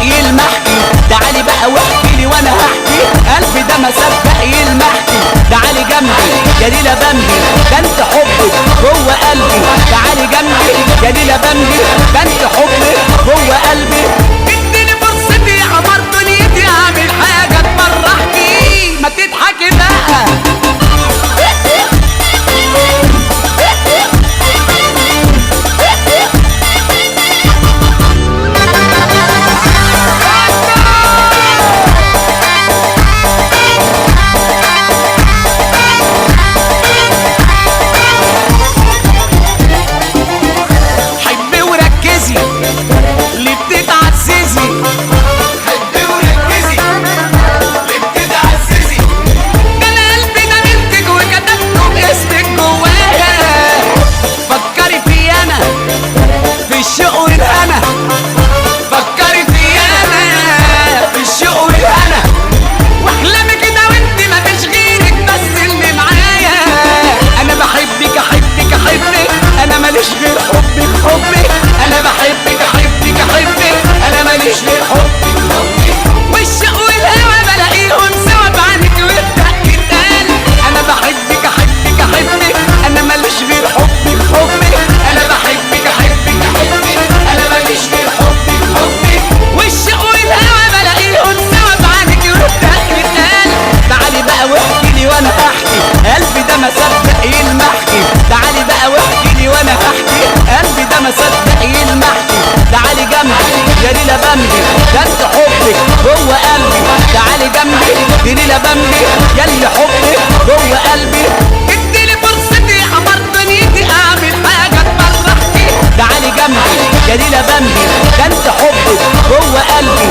يلمحكي، تعالي بقى واحكي لي وانا هحكي، قلبي ده ما صدق يلمحكي. تعالي جنبي يا ليلى بمبي، ده انت حبك جوه قلبي. تعالي جنبي يا ليلى بمبي، ده انت حبك جوه قلبي. اديني فرصتي عمر دنيتي، اعمل حاجه تفرحكي، ما تضحكي بقى. ما صدق يلمحكي، تعالي بقى واحكي لي وانا هحكي، قلبي ده ما صدق يلمحكي. تعالي جنبي يا ليلى بمبي، ده انت حبك جوه قلبي. تعالي جنبي يا ليلى بمبي، ياللي حبك جوه قلبي. اديني فرصتي قمر دنيتي، اعمل حاجه تفرحكي. تعالي جنبي يا ليلى بمبي، ده انت حبك جوه قلبي.